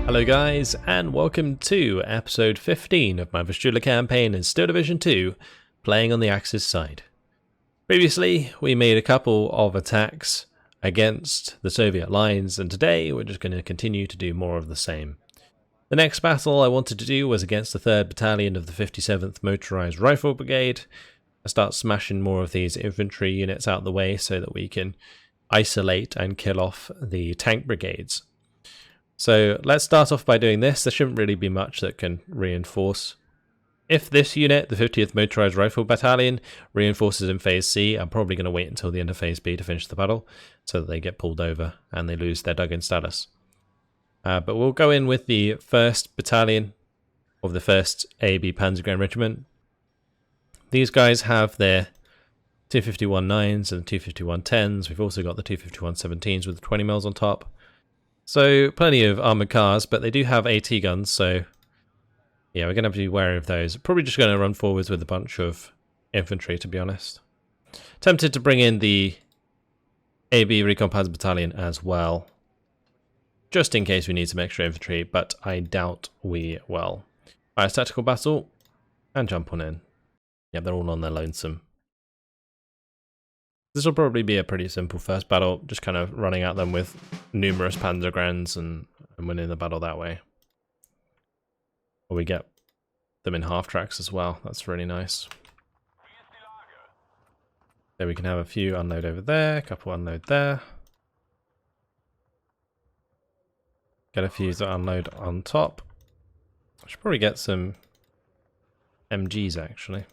Hello guys, and welcome to episode 15 of my Vistula campaign in Steel Division 2, playing on the Axis side. Previously, we made a couple of attacks against the Soviet lines, and today we're just going to continue to do more of the same. The next battle I wanted to do was against the 3rd Battalion of the 57th Motorized Rifle Brigade. I start smashing more of these infantry units out the way so that we can isolate and kill off the tank brigades. So let's start off by doing this. There shouldn't really be much that can reinforce. If this unit, the 50th Motorized Rifle Battalion, reinforces in Phase C, I'm probably going to wait until the end of Phase B to finish the battle, so that they get pulled over and they lose their dug-in status. But we'll go in with the 1st Battalion of the 1st AB Panzergrenadier Regiment. These guys have their 251-9s and 251-10s. We've also got the 251-17s with the 20 mils on top. So plenty of armoured cars, but they do have AT guns, so yeah, we're going to have to be wary of those. Probably just going to run forwards with a bunch of infantry, to be honest. Tempted to bring in the AB Recon Panzer Battalion as well, just in case we need some extra infantry, but I doubt we will. Alright, tactical battle, and jump on in. Yep, they're all on their lonesome. This will probably be a pretty simple first battle, just kind of running at them with numerous Panzergrens and winning the battle that way. Or we get them in half tracks as well, that's really nice. Then we can have a few unload over there, a couple unload there. Get a few to unload on top. I should probably get some MGs actually.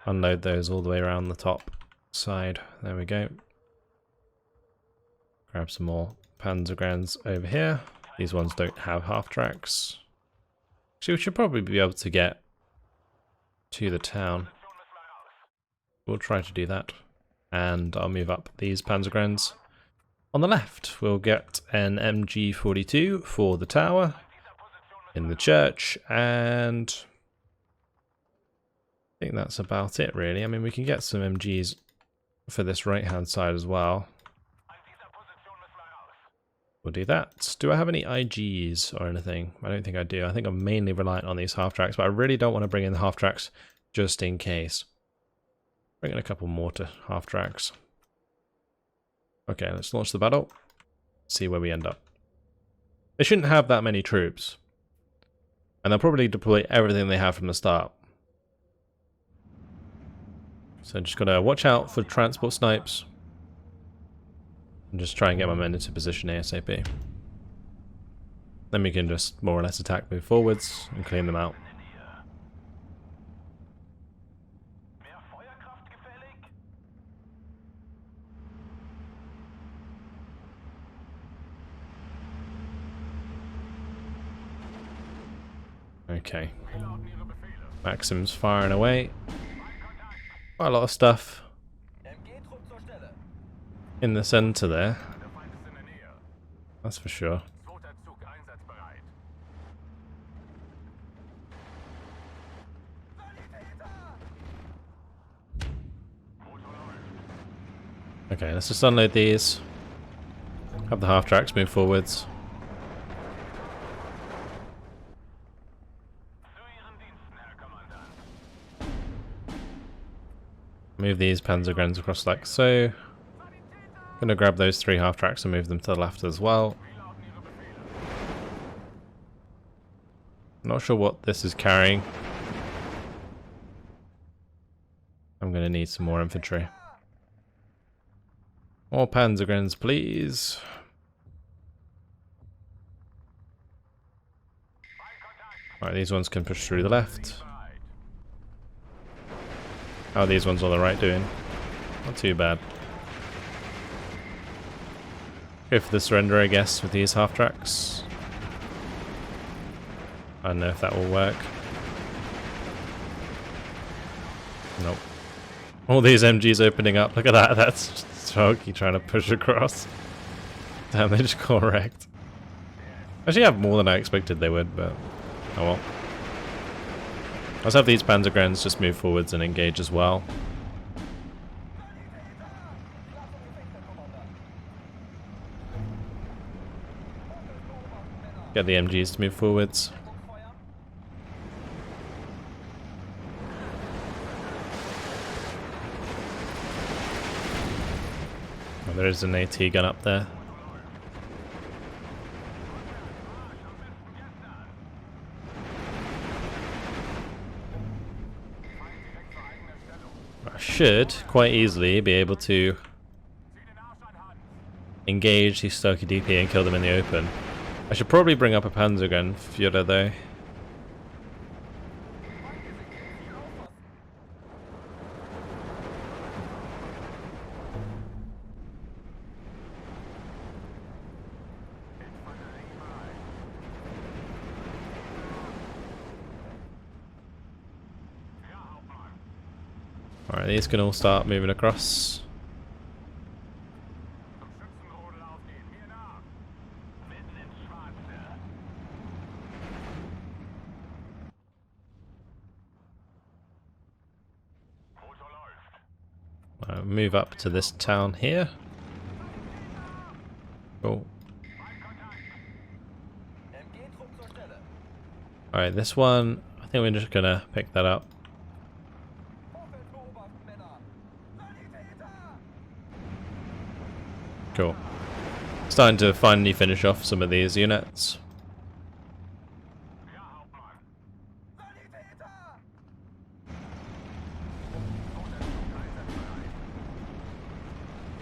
Unload those all the way around the top side. There we go. Grab some more Panzergrens over here. These ones don't have half tracks. Actually, we should probably be able to get to the town. We'll try to do that. And I'll move up these Panzergrens. On the left, we'll get an MG42 for the tower in the church, and I think that's about it really. I mean, we can get some MGs for this right hand side as well. We'll do that. Do I have any IGs or anything? I don't think I do. I think I'm mainly reliant on these half tracks, but I really don't want to bring in the half tracks just in case. Bring in a couple more to half tracks. Okay, let's launch the battle. See where we end up. They shouldn't have that many troops, and they'll probably deploy everything they have from the start. So just gotta watch out for transport snipes and just try and get my men into position ASAP. Then we can just more or less attack, move forwards and clean them out. Okay. Maxim's firing away. Quite a lot of stuff in the center there, that's for sure. Okay, let's just unload these. Have the half tracks move forwards. Move these Panzergrens across like so. Gonna grab those 3 half tracks and move them to the left as well. Not sure what this is carrying. I'm gonna need some more infantry. More Panzergrens, please. Alright, these ones can push through the left. How are these ones on the right doing? Not too bad. Go for the surrender, I guess, with these half tracks. I don't know if that will work. Nope. All these MGs opening up. Look at that. That's just Hokey trying to push across. Damn, they just got wrecked. Actually, have more than I expected they would, but oh well. Let's have these Panzergrens just move forwards and engage as well. Get the MGs to move forwards. Oh, there is an AT gun up there. I should quite easily be able to engage the Stoker DP and kill them in the open. I should probably bring up a Panzergun Führer though. Alright, these can all start moving across. Move up to this town here. Cool. Alright, this one, I think we're just gonna pick that up. Cool. Starting to finally finish off some of these units.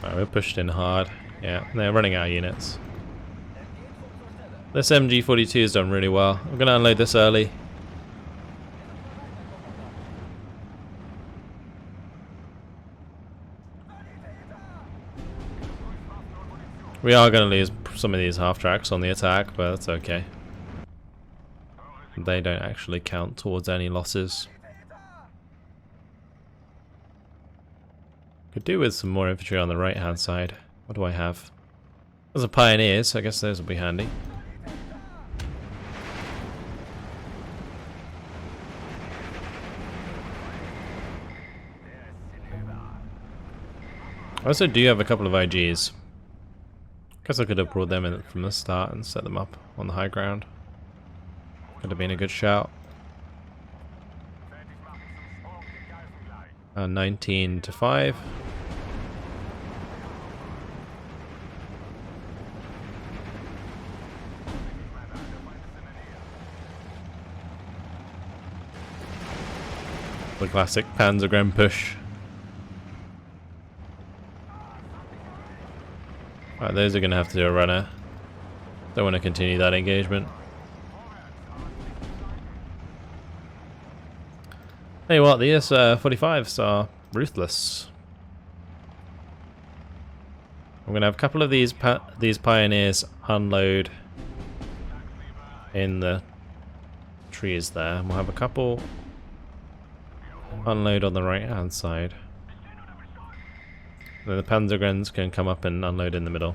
Right, we're pushed in hard. Yeah, they're running out of units. This MG42 has done really well. I'm going to unload this early. We are going to lose some of these half-tracks on the attack, but that's okay. They don't actually count towards any losses. Could do with some more infantry on the right-hand side. What do I have? Those are pioneers, so I guess those will be handy. I also do have a couple of IGs. Guess I could have brought them in from the start and set them up on the high ground. Could have been a good shout. 19 to 5. The classic Panzergren push. Right, those are going to have to do a runner. Don't want to continue that engagement. Hey, what? The ES-45s are ruthless. I'm going to have a couple of these pioneers unload in the trees there. And we'll have a couple unload on the right-hand side. Then the Panzergrens can come up and unload in the middle.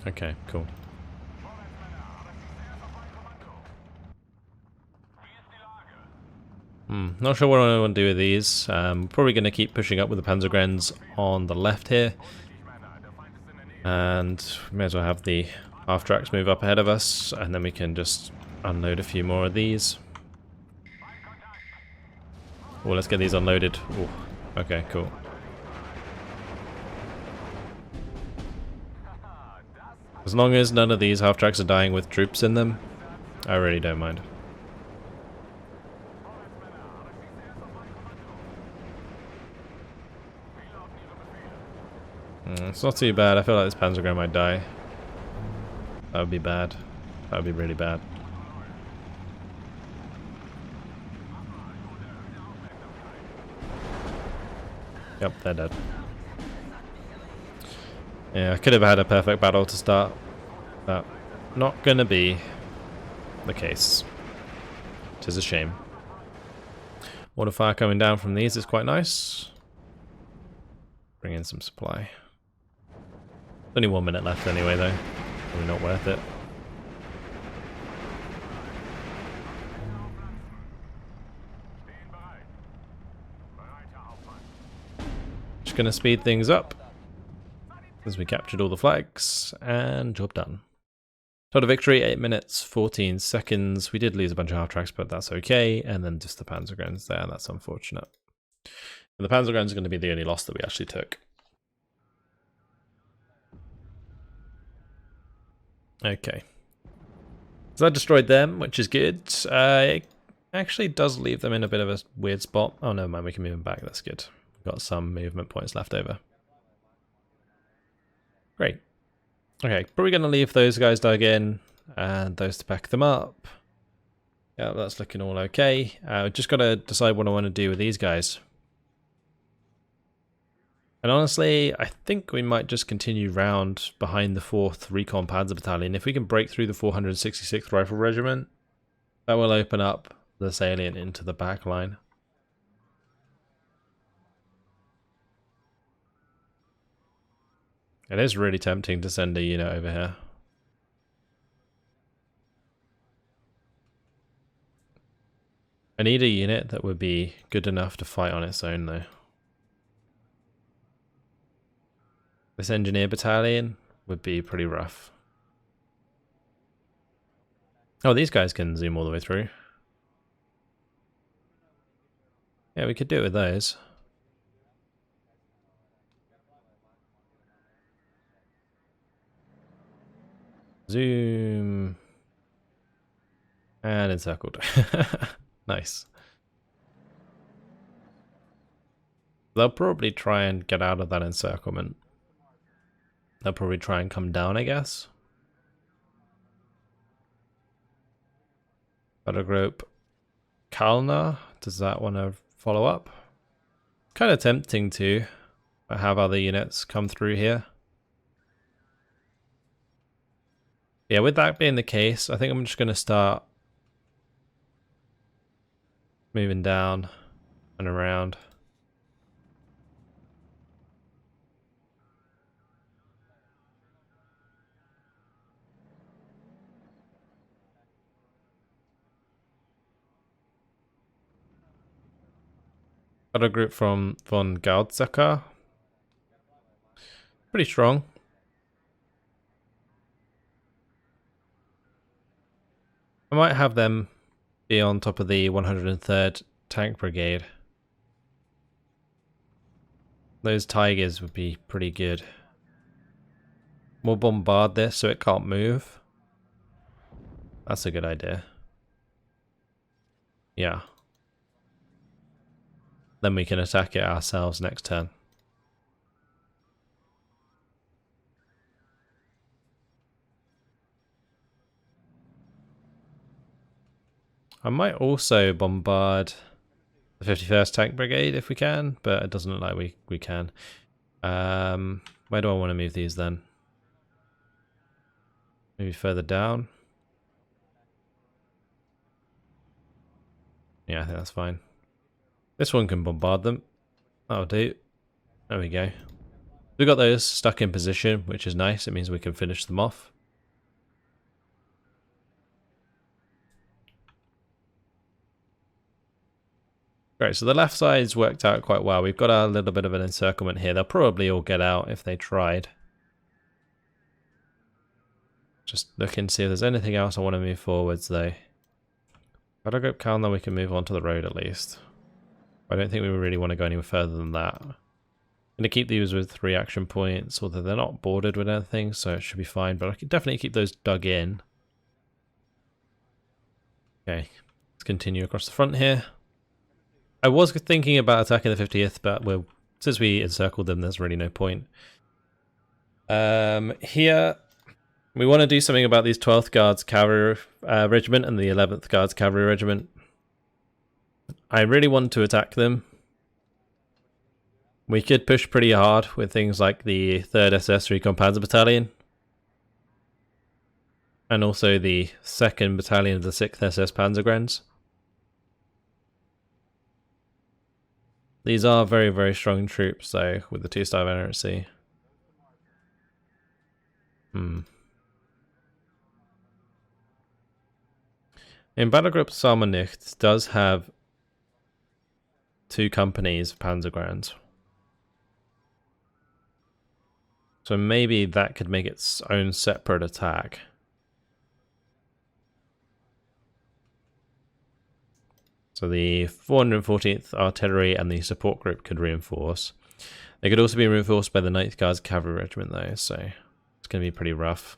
Okay, cool. Not sure what I want to do with these. Probably going to keep pushing up with the Panzergrens on the left here. And we may as well have the half-tracks move up ahead of us, and then we can just unload a few more of these. Oh, let's get these unloaded. Ooh, okay, cool. As long as none of these half-tracks are dying with troops in them, I really don't mind. It's not too bad. I feel like this Panzergren might die. That would be bad. That would be really bad. Yep, they're dead. Yeah, I could have had a perfect battle to start, but not gonna be the case. Which is a shame. Water fire coming down from these is quite nice. Bring in some supply. Only 1 minute left anyway though. Probably not worth it. Just gonna speed things up. as we captured all the flags, and job done. Total victory, 8 minutes, 14 seconds. We did lose a bunch of half tracks, but that's okay. And then just the Panzergrens there, that's unfortunate. And the Panzergrens are going to be the only loss that we actually took. Okay. So that destroyed them, which is good. It actually does leave them in a bit of a weird spot. Oh, never mind, we can move them back, that's good. We've got some movement points left over. Great. Okay, probably going to leave those guys dug in and those to back them up. Yeah, that's looking all okay. Just got to decide what I want to do with these guys. And honestly, I think we might just continue round behind the 4th Recon Panzer Battalion. If we can break through the 466th Rifle Regiment, that will open up the salient into the back line. It is really tempting to send a unit over here. I need a unit that would be good enough to fight on its own though. This engineer battalion would be pretty rough. Oh, these guys can zoom all the way through. Yeah, we could do it with those. Zoom. And encircled. Nice. They'll probably try and get out of that encirclement. They'll probably try and come down, I guess. Battle group Kalna, does that want to follow up? Kind of tempting to have other units come through here. Yeah, with that being the case, I think I'm just going to start moving down and around. Battle group from von Gaudzacker. Pretty strong. I might have them be on top of the 103rd Tank Brigade. Those Tigers would be pretty good. We'll bombard this so it can't move. That's a good idea. Yeah. Then we can attack it ourselves next turn. I might also bombard the 51st Tank Brigade if we can, but it doesn't look like we can. Where do I want to move these then? Maybe further down? Yeah, I think that's fine. This one can bombard them. That'll do. There we go. We got those stuck in position, which is nice. It means we can finish them off. Great, so the left side's worked out quite well. We've got a little bit of an encirclement here. They'll probably all get out if they tried. Just looking to see if there's anything else I want to move forwards though. Battle group Kalna, we can move on to the road at least. I don't think we really want to go any further than that. I'm going to keep these with 3 action points, although they're not bordered with anything, so it should be fine. But I can definitely keep those dug in. Okay, let's continue across the front here. I was thinking about attacking the 50th, but since we encircled them, there's really no point. Here, we want to do something about these 12th Guards Cavalry Regiment and the 11th Guards Cavalry Regiment. I really want to attack them. We could push pretty hard with things like the 3rd SS Recon Panzer Battalion. And also the 2nd Battalion of the 6th SS Panzergrens. These are very, very strong troops, though, with the 2-star veterancy. In Battlegroup Salmonicht does have 2 companies of Panzergrens. So maybe that could make its own separate attack. So the 414th Artillery and the support group could reinforce. They could also be reinforced by the 9th Guards Cavalry Regiment though, so it's going to be pretty rough.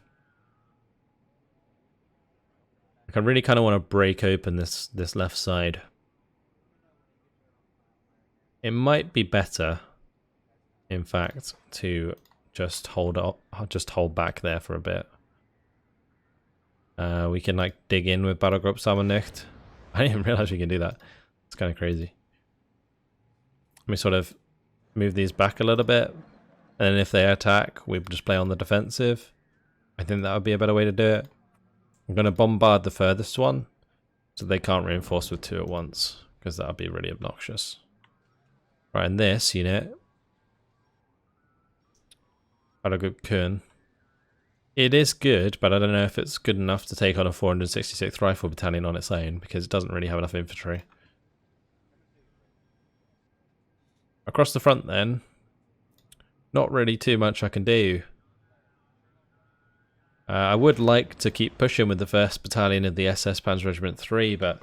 Like, I really kind of want to break open this left side. It might be better, in fact, to just hold back there for a bit. We can like dig in with Battlegruppsammernicht. I didn't even realize we can do that. It's kind of crazy. Let me sort of move these back a little bit, and if they attack, we just play on the defensive. I think that would be a better way to do it. I'm going to bombard the furthest one, so they can't reinforce with 2 at once, because that would be really obnoxious. Right, and this unit, Battlegruppkern, it is good, but I don't know if it's good enough to take on a 466th Rifle Battalion on its own, because it doesn't really have enough infantry. Across the front then, not really too much I can do. I would like to keep pushing with the 1st Battalion of the SS Panzer Regiment 3, but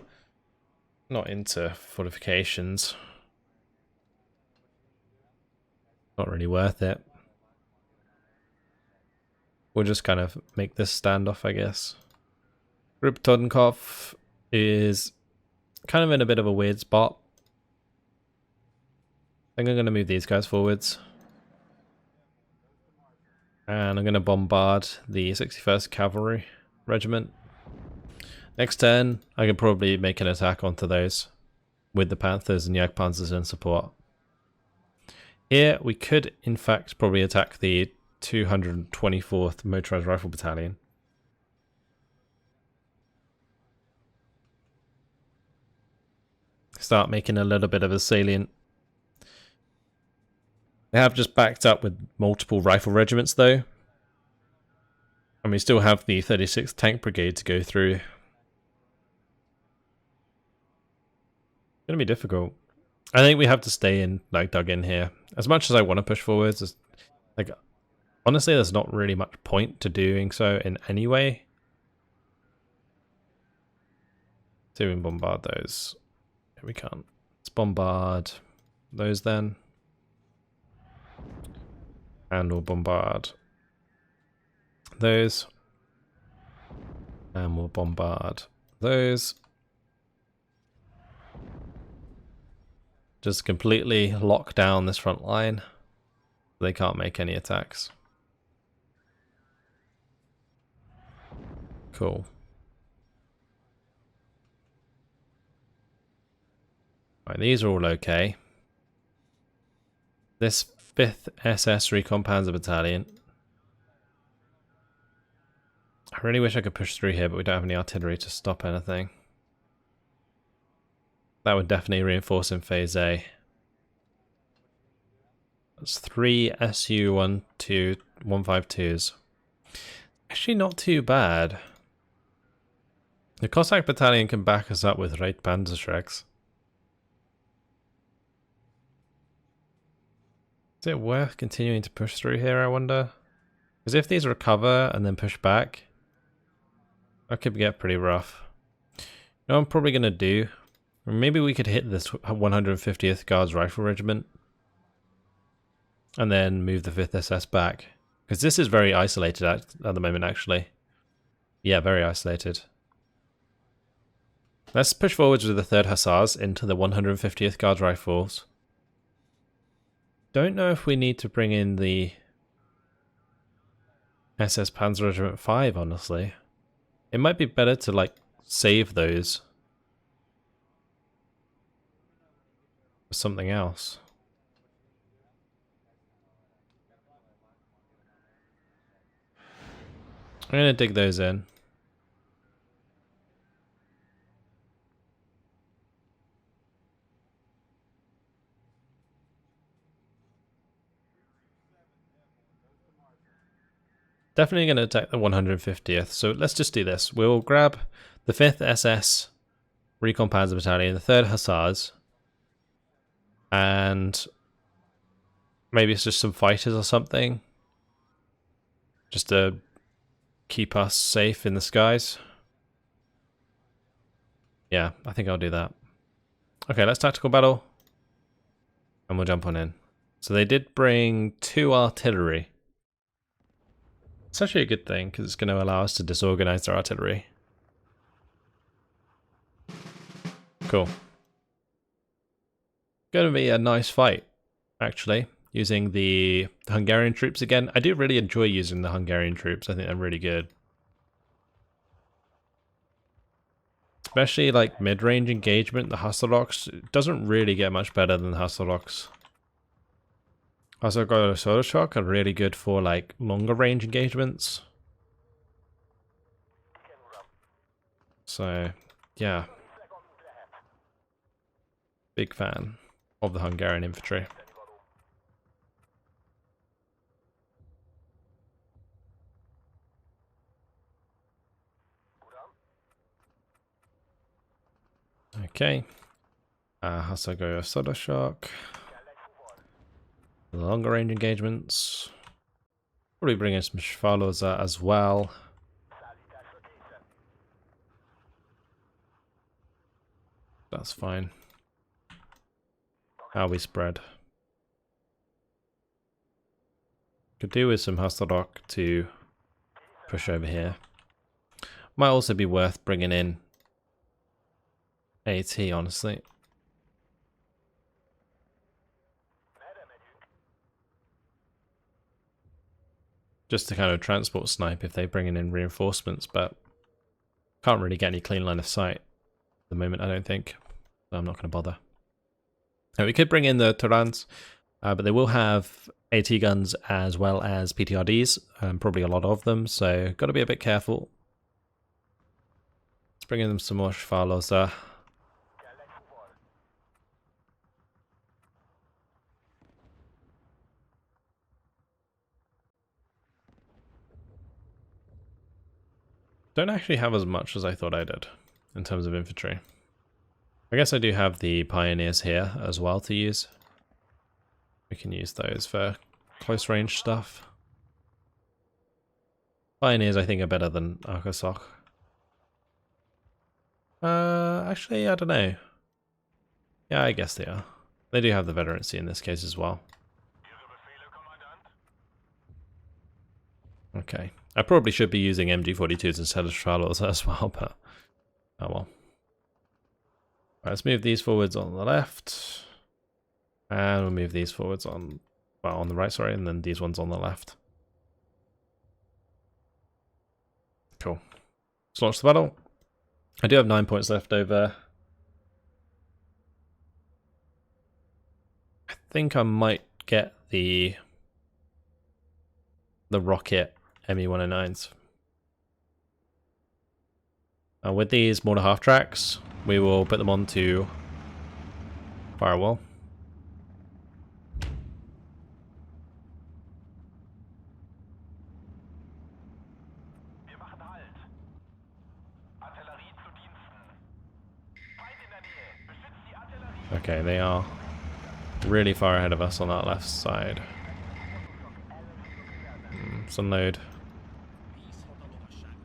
not into fortifications. Not really worth it. We'll just kind of make this standoff, I guess. Group Totenkopf is kind of in a bit of a weird spot. I think I'm going to move these guys forwards. And I'm going to bombard the 61st Cavalry Regiment. Next turn, I can probably make an attack onto those with the Panthers and Jagdpanzers in support. Here, we could, in fact, probably attack the 224th Motorized Rifle Battalion. Start making a little bit of a salient. They have just backed up with multiple rifle regiments though. And we still have the 36th Tank Brigade to go through. It's going to be difficult. I think we have to stay in, like, dug in here. As much as I want to push forwards, like, honestly, there's not really much point to doing so in any way. So we can bombard those. We can't. Let's bombard those then. And we'll bombard those. And we'll bombard those. Just completely lock down this front line. They can't make any attacks. Cool. Right, these are all okay. This 5th SS Recon Panzer Battalion. I really wish I could push through here, but we don't have any artillery to stop anything. That would definitely reinforce in Phase A. That's 3 Su-152s. Actually not too bad. The Cossack Battalion can back us up with right Panzerschrecks. Is it worth continuing to push through here, I wonder? Because if these recover and then push back, that could get pretty rough. You know what I'm probably going to do? Or maybe we could hit this 150th Guards Rifle Regiment and then move the 5th SS back. Because this is very isolated at the moment, actually. Yeah, very isolated. Let's push forwards with the 3rd Hussars into the 150th Guards Rifles. Don't know if we need to bring in the SS Panzer Regiment 5, honestly. It might be better to, like, save those for something else. I'm going to dig those in. Definitely going to attack the 150th, so let's just do this. We'll grab the 5th SS Recon Panzer Battalion, the 3rd Hussars, and maybe it's just some fighters or something. just to keep us safe in the skies. Yeah, I think I'll do that. Okay, let's tactical battle. And we'll jump on in. So they did bring 2 artillery. It's actually a good thing, because it's going to allow us to disorganize their artillery. Cool. Going to be a nice fight, actually, using the Hungarian troops again. I do really enjoy using the Hungarian troops. I think they're really good. Especially like mid-range engagement, the Hustlocks doesn't really get much better than the Hustlocks. Also got a Solar Shock are really good for like longer range engagements. So yeah. Big fan of the Hungarian infantry. Okay. Hasago Solar Shock. Longer range engagements. Probably bring in some Shvalos as well. That's fine. How we spread. Could do with some Hustldock to push over here. Might also be worth bringing in AT, honestly. Just to kind of transport snipe if they're bringing in reinforcements, but can't really get any clean line of sight at the moment, I don't think. So I'm not going to bother. Now, we could bring in the Turans, but they will have AT guns as well as PTRDs, probably a lot of them, so got to be a bit careful. Let's bring in them some more Shvalos there. Don't actually have as much as I thought I did in terms of infantry. I guess I do have the pioneers here as well to use. We can use those for close range stuff. Pioneers I think are better than Arkasok. Actually I don't know. Yeah, I guess they are. They do have the veterancy in this case as well. Okay. I probably should be using MG42s instead of Shvalos as well, but oh well. Right, let's move these forwards on the left. And we'll move these forwards on, well, on the right, sorry, and then these ones on the left. Cool. Let's launch the battle. I do have 9 points left over. I think I might get the rocket ME109s. With these mortar half tracks, we will put them onto firewall. Okay, they are really far ahead of us on that left side. Let's unload.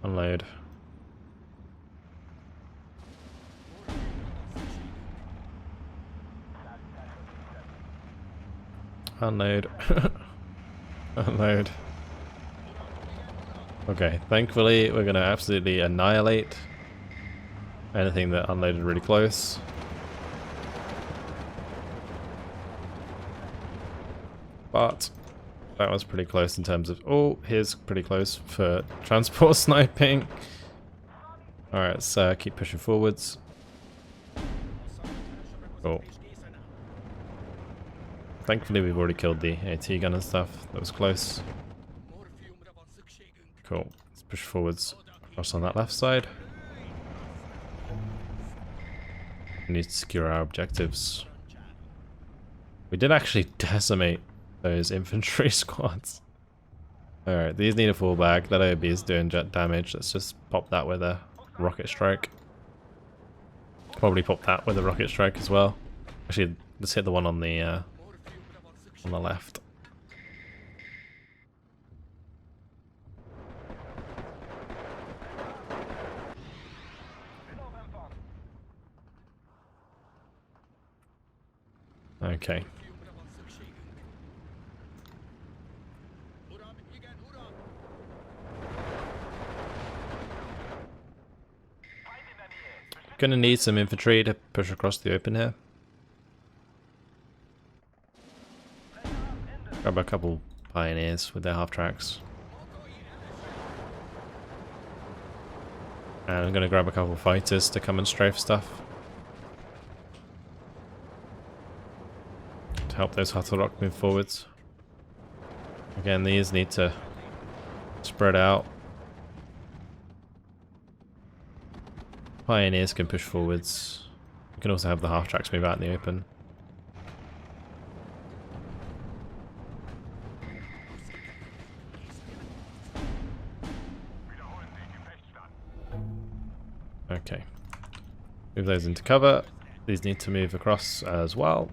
Unload. Unload. Unload. Okay, thankfully we're going to absolutely annihilate anything that unloaded really close. But that was pretty close in terms of... Oh, here's pretty close for transport sniping. Alright, let's keep pushing forwards. Cool. Thankfully we've already killed the AT gun and stuff. That was close. Cool. Let's push forwards across on that left side. We need to secure our objectives. We did actually decimate those infantry squads. Alright, these need a fallback. That AOB is doing jet damage. Let's just pop that with a rocket strike. Probably pop that with a rocket strike as well. Actually, let's hit the one on the left. Okay. Gonna need some infantry to push across the open here. Grab a couple pioneers with their half tracks. And I'm gonna grab a couple fighters to come and strafe stuff. To help those Hutterok move forwards. Again, these need to spread out. Pioneers can push forwards. You can also have the half tracks move out in the open. Okay. Move those into cover. These need to move across as well.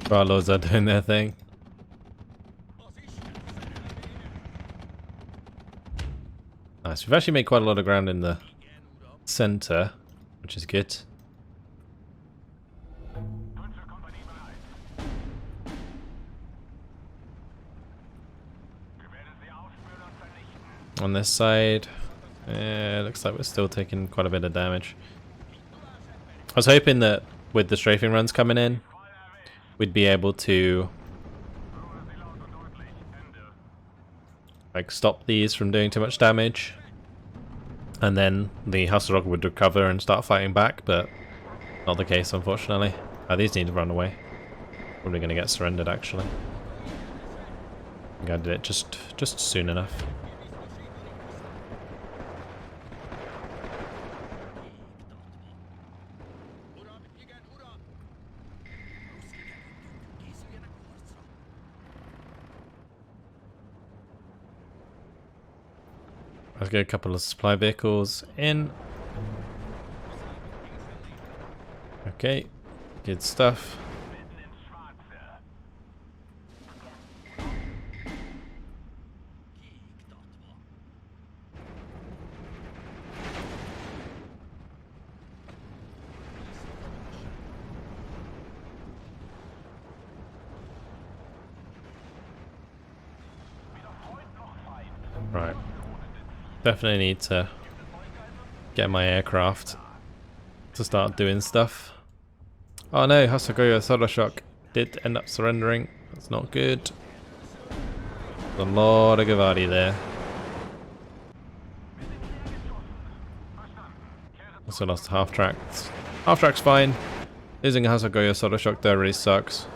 Warlords are doing their thing. Nice. We've actually made quite a lot of ground in the center, which is good. On this side, looks like we're still taking quite a bit of damage. I was hoping that with the strafing runs coming in, we'd be able to like stop these from doing too much damage, and then the Husserog would recover and start fighting back, but not the case, unfortunately. These need to run away. Probably going to get surrendered, actually. I think I did it just soon enough. Let's get a couple of supply vehicles in. Okay, good stuff. Right. Definitely need to get my aircraft to start doing stuff. Oh no, Hasagoya Sorashok did end up surrendering. That's not good. There's a lot of Gavadi there. Also lost half tracks. Half track's fine. Losing Hasagoya Sorashok there really sucks.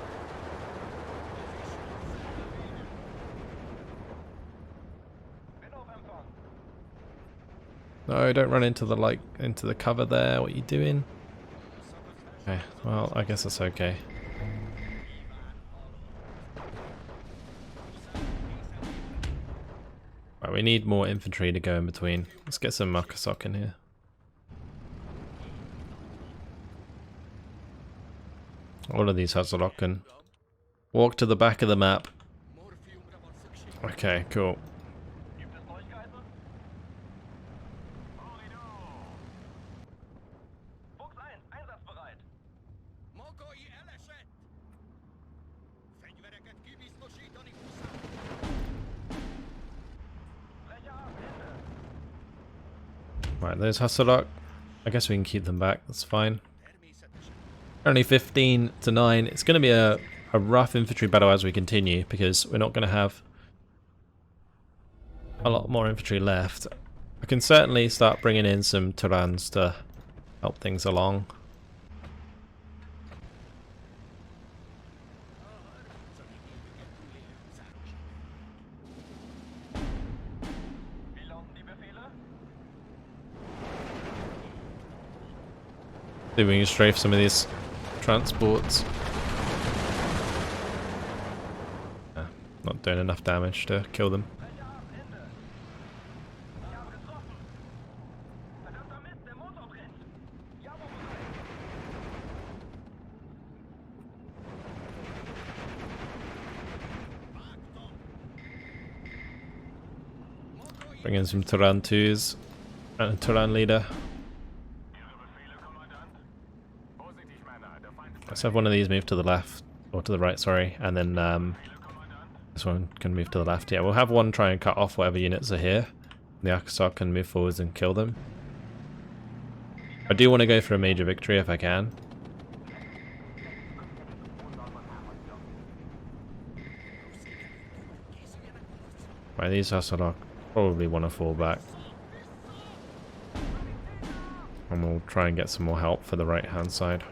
No, don't run into the cover there. What are you doing? Okay, well, I guess that's okay. Right, we need more infantry to go in between. Let's get some Makasok in here. All of these Hazalok can walk to the back of the map. Okay, cool. Right, those Hasselok, I guess we can keep them back, that's fine. Only 15 to 9. It's going to be a rough infantry battle as we continue, because we're not going to have a lot more infantry left. I can certainly start bringing in some Turans to help things along. See if we can strafe some of these transports. Not doing enough damage to kill them. Bring in some Turan 2s and a Turan leader. Let's have one of these move to the left, or to the right, sorry, and then this one can move to the left. Yeah, we'll have one try and cut off whatever units are here. The Akasar can move forwards and kill them. I do want to go for a major victory if I can. Right, these Hasselhoff probably want to fall back. And we'll try and get some more help for the right hand side.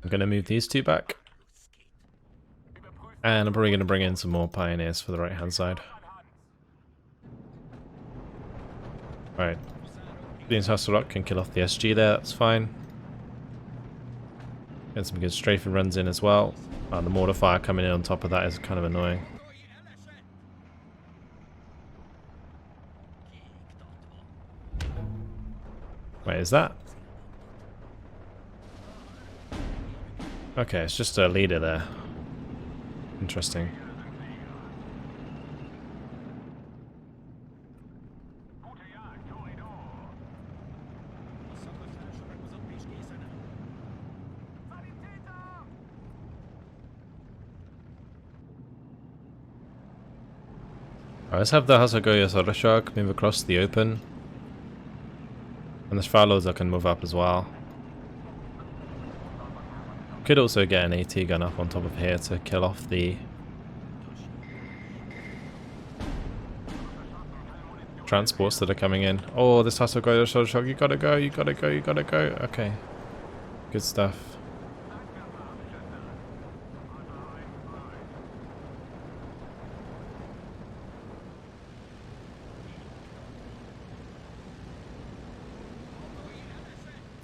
I'm going to move these two back. And I'm probably going to bring in some more pioneers for the right hand side. Alright. These Hasselhoff can kill off the SG there, that's fine. Get some good strafing runs in as well. The mortar fire coming in on top of that is kind of annoying. Wait, is that? Okay, it's just a leader there. Interesting. Alright, let's have the Hasagoya Soroshark move across the open. And the Svalos can move up as well. Could also get an AT gun up on top of here to kill off the transports that are coming in. Oh, this has to go, you gotta go, you gotta go, you gotta go. Okay. Good stuff.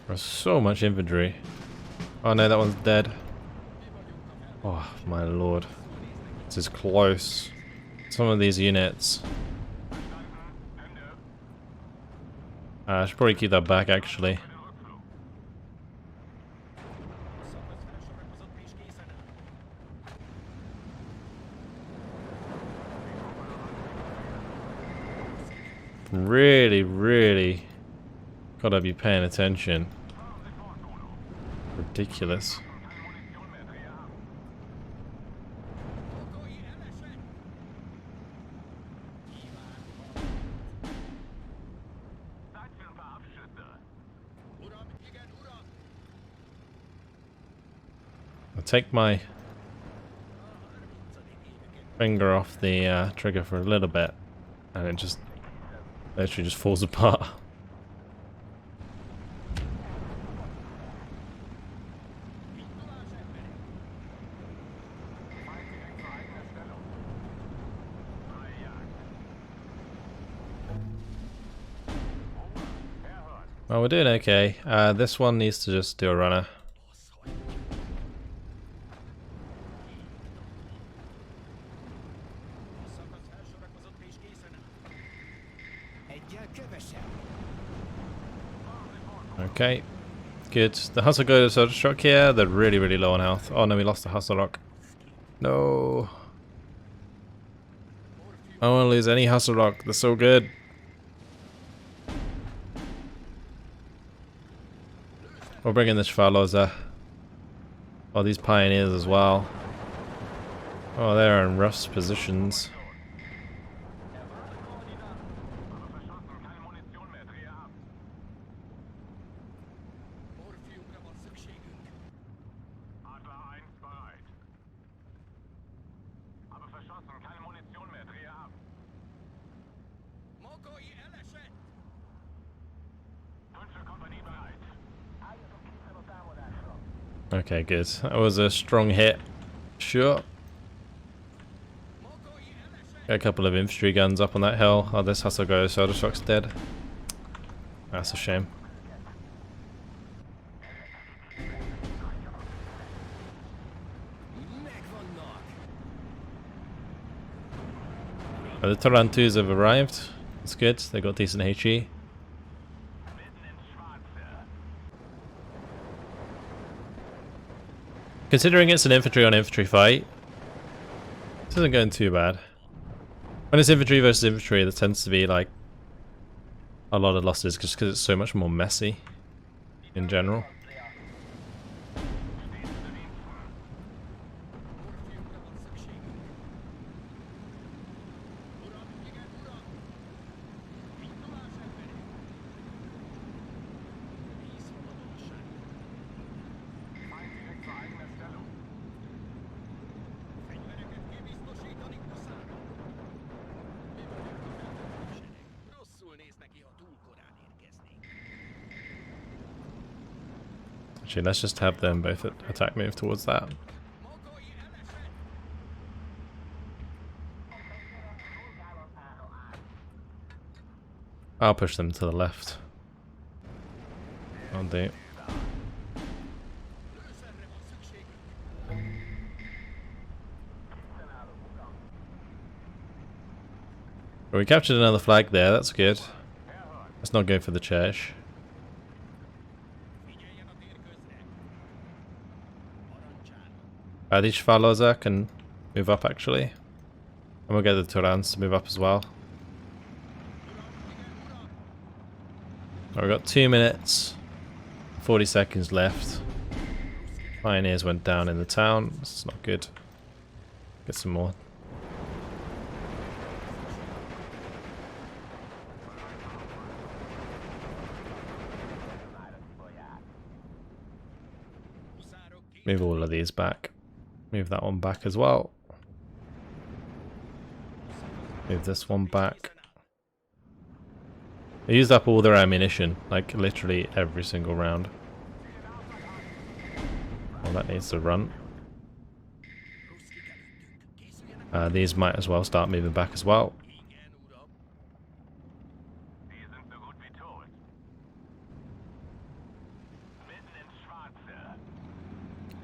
There's so much infantry. Oh no, that one's dead. Oh my lord. This is close. Some of these units. I should probably keep that back actually. Really gotta be paying attention. Ridiculous. I'll take my finger off the trigger for a little bit and it just literally just falls apart. Well, we're doing okay. This one needs to just do a runner. Okay, good. The Hustle goes to shock here. They're really low on health. Oh no, we lost the Hustle Rock. No. I don't want to lose any Hustle Rock. They're so good. We'll bring in the Schwaloza. Oh, these pioneers as well. Oh, they're in rough positions. Okay, good. That was a strong hit. Sure. Got a couple of infantry guns up on that hill. Oh, this Hasselgo Soda Shock's dead. That's a shame. The Tarantus have arrived. That's good. They got decent HE. Considering it's an infantry on infantry fight, this isn't going too bad. When it's infantry versus infantry, there tends to be like a lot of losses just because it's so much more messy in general. Actually, let's just have them both attack move towards that. I'll push them to the left. I'll do. Well, we captured another flag there, that's good. Let's not go for the church. These Shvalloza can move up actually. And we'll get the Turans to move up as well. We've got 2 minutes, 40 seconds left. Pioneers went down in the town. This is not good. Get some more. Move all of these back. Move that one back as well. Move this one back. They used up all their ammunition, like literally every single round. Well, that needs to run. These might as well start moving back as well.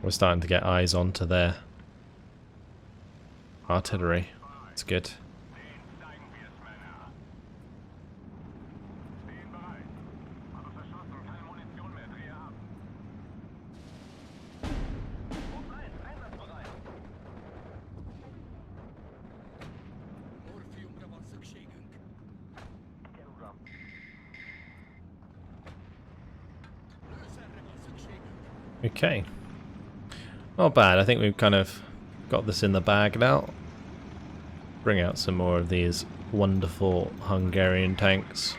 We're starting to get eyes onto their artillery. It's good. Okay. Not bad. I think we've kind of got this in the bag now. Bring out some more of these wonderful Hungarian tanks.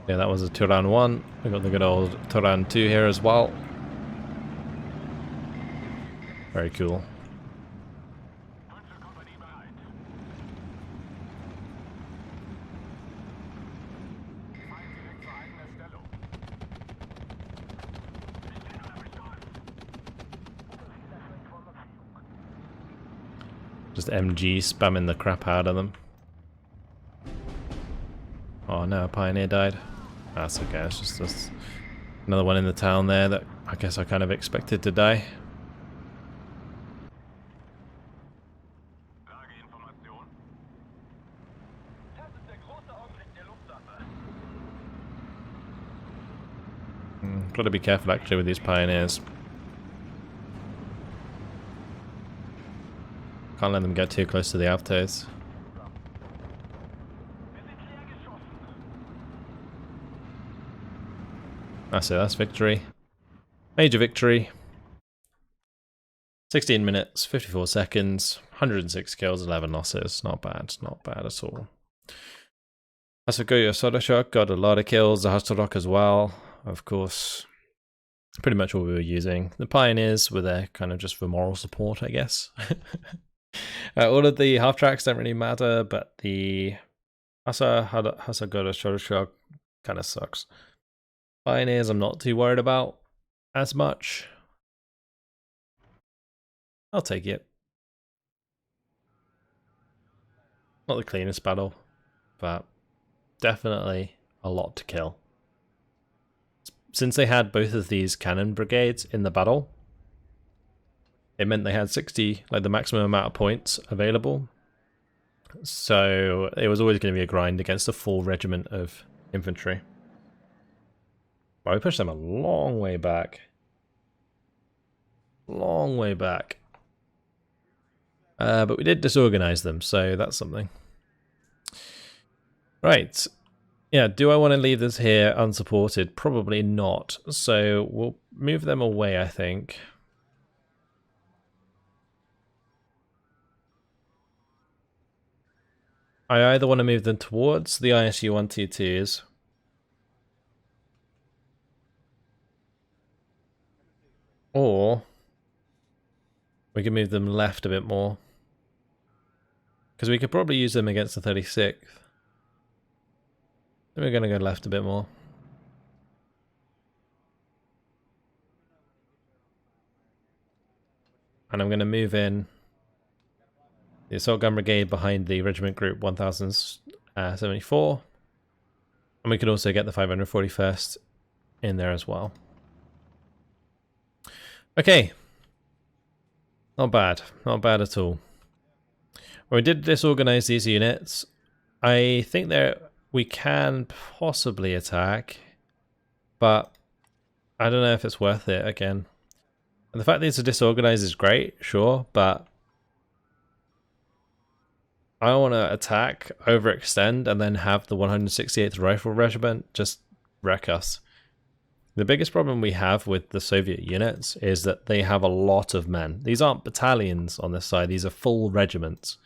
Yeah, that was a Turan 1. We got the good old Turan 2 here as well. Very cool. Just MG spamming the crap out of them. Oh no, a Pioneer died. That's okay, it's just another one in the town there that I guess I kind of expected to die. Got to be careful actually with these Pioneers. Can't let them get too close to the Altos. That's it, that's victory. Major victory. 16 minutes, 54 seconds, 106 kills, 11 losses. Not bad at all. Hasagoya Sodashok got a lot of kills, the Hastorok as well, of course. Pretty much what we were using. The Pioneers were there kind of just for moral support, I guess. All of the half tracks don't really matter, but the Hasagoya Sodashok kind of sucks. Pioneers I'm not too worried about. as much. I'll take it. Not the cleanest battle, but definitely a lot to kill. Since they had both of these cannon brigades in the battle, it meant they had 60, like the maximum amount of points available. So it was always going to be a grind against a full regiment of infantry. Well, we pushed them a long way back. Long way back. But we did disorganize them, so that's something. Right. Yeah, do I want to leave this here unsupported? Probably not. So we'll move them away, I think. I either want to move them towards the ISU 122s, or we can move them left a bit more, because we could probably use them against the 36th. Then we're going to go left a bit more. And I'm going to move in the Assault Gun Brigade behind the Regiment Group 1074. And we could also get the 541st in there as well. Okay. Not bad. Not bad at all. Well, we did disorganize these units. I think we can possibly attack, but I don't know if it's worth it again. And the fact that these are disorganized is great, sure, but I don't want to attack, overextend, and then have the 168th Rifle Regiment just wreck us. The biggest problem we have with the Soviet units is that they have a lot of men. These aren't battalions on this side, these are full regiments.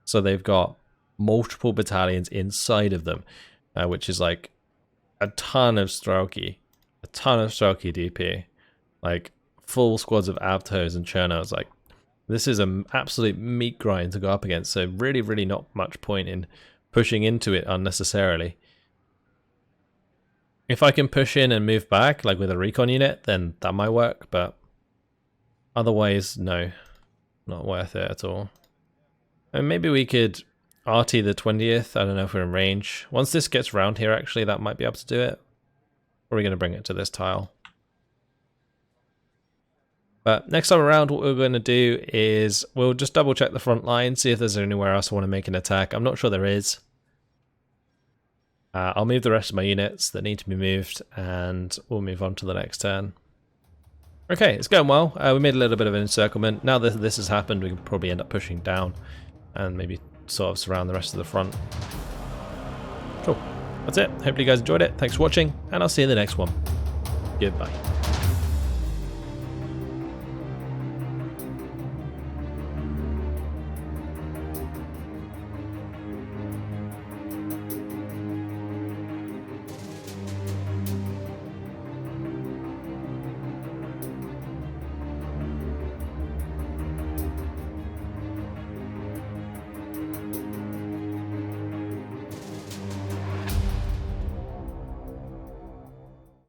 So they've got multiple battalions inside of them, which is like a ton of Strelki, DP, like full squads of Avtos and Chernos. Like, this is an absolute meat grind to go up against, so really, really not much point in pushing into it unnecessarily. If I can push in and move back, like with a recon unit, then that might work, but otherwise, no, not worth it at all. And maybe we could RT the 20th, I don't know if we're in range. Once this gets round here, actually, that might be able to do it. Or are we going to bring it to this tile? But next time around, what we're going to do is we'll just double check the front line, see if there's anywhere else I want to make an attack. I'm not sure there is. I'll move the rest of my units that need to be moved, and we'll move on to the next turn. Okay, it's going well. We made a little bit of an encirclement. Now that this has happened, we can probably end up pushing down and maybe sort of surround the rest of the front. Cool. That's it. Hopefully you guys enjoyed it. Thanks for watching, and I'll see you in the next one. Goodbye.